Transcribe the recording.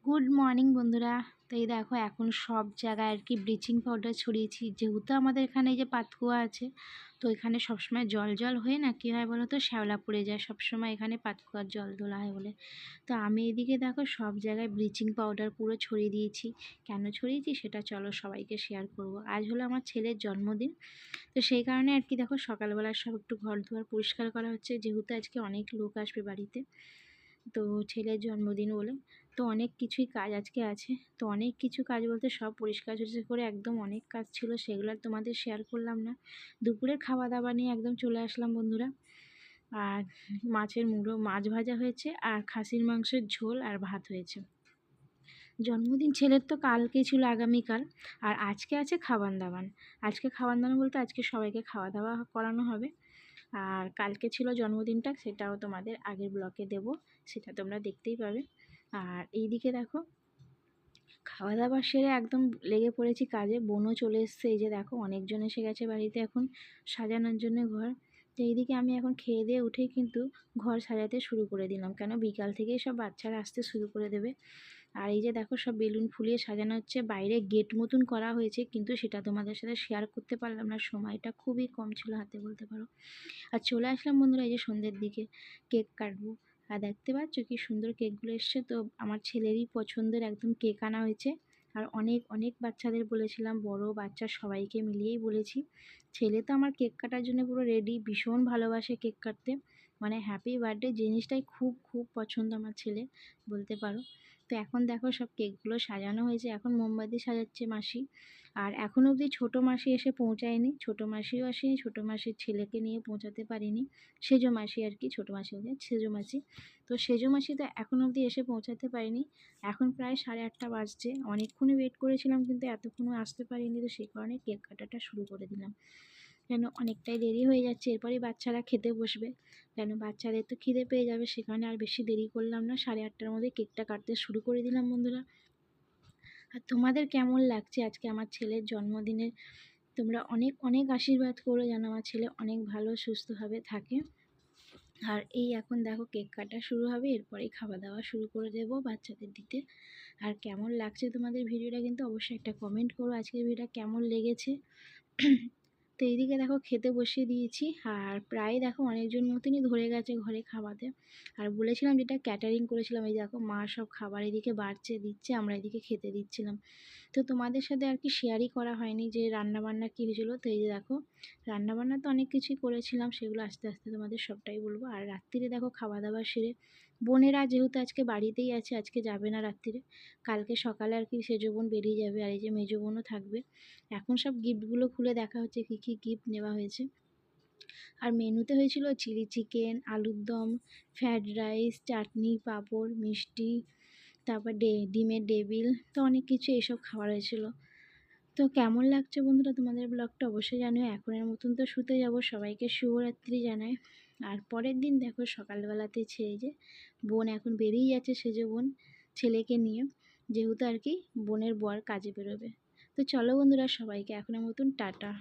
Good morning বন্ধুরা। তো এই দেখো এখন সব জায়গায় আর কি ব্লিচিং পাউডার ছড়িয়েছি, যেহেতু আমাদের এখানে এই যে পাতকুয়া আছে, তো এখানে সবসময় জল জল হয়ে না কী হয় বলো তো, শ্যাওলা পড়ে যায় সবসময়, এখানে পাতকুয়ার জল তোলা হয় বলে। তো আমি এদিকে দেখো সব জায়গায় ব্লিচিং পাউডার পুরো ছড়িয়ে দিয়েছি। কেন ছড়িয়েছি সেটা চলো সবাইকে শেয়ার করব। আজ হলো আমার ছেলের জন্মদিন, তো সেই কারণে আর কি দেখো সকালবেলা সব একটু ঘর দুয়ার পরিষ্কার করা হচ্ছে, যেহেতু আজকে অনেক লোক আসবে বাড়িতে, তো ছেলের জন্মদিন বলে। তো অনেক কিছুই কাজ আজকে আছে, তো অনেক কিছু কাজ বলতে সব পরিষ্কার টরিষ্কার করে একদম অনেক কাজ ছিল, সেগুলো আর তোমাদের শেয়ার করলাম না। দুপুরের খাওয়া দাওয়া নিয়ে একদম চলে আসলাম বন্ধুরা। আর মাছের মুড়ো, মাছ ভাজা হয়েছে, আর খাসির মাংসের ঝোল আর ভাত হয়েছে। জন্মদিন ছেলের তো কালকে ছিল, আগামীকাল। আর আজকে আছে খাওয়ান দাওয়ান। আজকে খাওয়ান দাওয়ান বলতে আজকে সবাইকে খাওয়া দাওয়া করানো হবে। আর কালকে ছিল জন্মদিনটা, সেটাও তোমাদের আগের ব্লকে দেব, সেটা তোমরা দেখতেই পাবে। আর এইদিকে দেখো খাওয়া দাওয়া সেরে একদম লেগে পড়েছি কাজে। বোনও চলে এসছে, এই যে দেখো অনেকজন এসে গেছে বাড়িতে এখন সাজানোর জন্য ঘর। তো এইদিকে আমি এখন খেয়ে দিয়ে উঠেই কিন্তু ঘর সাজাতে শুরু করে দিলাম, কেন বিকাল থেকেই সব বাচ্চারা আসতে শুরু করে দেবে। আর এই যে দেখো সব বেলুন ফুলিয়ে সাজানো হচ্ছে, বাইরে গেট মতন করা হয়েছে, কিন্তু সেটা তোমাদের সাথে শেয়ার করতে পারলাম না, সময়টা খুবই কম ছিল হাতে বলতে পারো। আর চলে আসলাম বন্ধুরা এই যে সন্ধ্যের দিকে কেক কাটবো। আর দেখতে পাচ্ছ কি সুন্দর কেকগুলো এসছে, তো আমার ছেলেরই পছন্দের একদম কেক আনা হয়েছে। আর অনেক অনেক বাচ্চাদের বলেছিলাম, বড় বাচ্চা সবাইকে মিলিয়েই বলেছি। ছেলে তো আমার কেক কাটার জন্য পুরো রেডি, ভীষণ ভালোবাসে কেক কাটতে, মানে হ্যাপি বার্থডে জিনিসটাই খুব খুব পছন্দ আমার ছেলে বলতে পারো। তো এখন দেখো সব কেকগুলো সাজানো হয়েছে, এখন মোমবাতি সাজাচ্ছে মাসি। আর এখনও অবধি ছোটো মাসি এসে পৌঁছায়নি, ছোটো মাসিও আসেনি, ছোটো মাসির ছেলেকে নিয়ে পৌঁছাতে পারিনি। সেজো মাসি আর কি, ছোটো মাসি হচ্ছে সেজো মাসি। তো সেজো মাসি তো এখনও অবধি এসে পৌঁছাতে পারিনি। এখন প্রায় 8:30 বাজছে, অনেকক্ষণই ওয়েট করেছিলাম কিন্তু এতক্ষণও আসতে পারিনি, তো সেই কারণে কেক কাটাটা শুরু করে দিলাম, কেন অনেকটাই দেরি হয়ে যাচ্ছে, এরপরই বাচ্চারা খেতে বসবে, কেন বাচ্চাদের তো খিদে পেয়ে যাবে, সেখানে আর বেশি দেরি করলাম না, 8:30টার মধ্যে কেকটা কাটতে শুরু করে দিলাম বন্ধুরা। আর তোমাদের কেমন লাগছে আজকে আমার ছেলের জন্মদিনের? তোমরা অনেক অনেক আশীর্বাদ করো যেন আমার ছেলে অনেক ভালো সুস্থভাবে থাকে। আর এই এখন দেখো কেক কাটা শুরু হবে, এরপরেই খাওয়া দাওয়া শুরু করে দেবো বাচ্চাদের দিতে। আর কেমন লাগছে তোমাদের ভিডিওটা কিন্তু অবশ্যই একটা কমেন্ট করো, আজকের ভিডিওটা কেমন লেগেছে। তো এইদিকে দেখো খেতে বসিয়ে দিয়েছি, আর প্রায় দেখো অনেকজন মতনই ধরে গেছে ঘরে খাওয়াতে। আর বলেছিলাম যেটা ক্যাটারিং করেছিলাম, এই দেখো মা সব খাবার এদিকে বাড়ছে দিচ্ছে, আমরা এদিকে খেতে দিচ্ছিলাম। তো তোমাদের সাথে আর কি শেয়ারই করা হয়নি যে রান্নাবান্না কী হয়েছিলো। তো এই যে দেখো রান্নাবান্না তো অনেক কিছুই করেছিলাম, সেগুলো আস্তে আস্তে তোমাদের সবটাই বলবো। আর রাত্রিরে দেখো খাওয়া দাওয়া সেরে বোনেরা যেহেতু আজকে বাড়িতেই আছে, আজকে যাবে না রাত্রিরে, কালকে সকালে আর কি সেজো বোন বেরিয়ে যাবে, আর এই যে মেজো বোনও থাকবে। এখন সব গিফটগুলো খুলে দেখা হচ্ছে কী কী গিফট নেওয়া হয়েছে। আর মেনুতে হয়েছিল চিলি চিকেন, আলুর দম, ফ্রায়েড রাইস, চাটনি, পাঁপড়, মিষ্টি, তারপর ডিমের ডেভিল, তো অনেক কিছু এইসব খাবার হয়েছিল। তো কেমন লাগছে বন্ধুরা তোমাদের ব্লগটা অবশ্যই জানিও। এখনের মতন তো শুতে যাব, সবাইকে শুভরাত্রি জানাই। আর পরের দিন দেখো সকালবেলাতে ছেড়ে যে বোন এখন বেরিয়ে যাচ্ছে, সেজে বোন ছেলেকে নিয়ে, যেহেতু আর কি বোনের বর কাজে বেরোবে। তো চলো বন্ধুরা, সবাইকে এখনের মতন টাটা।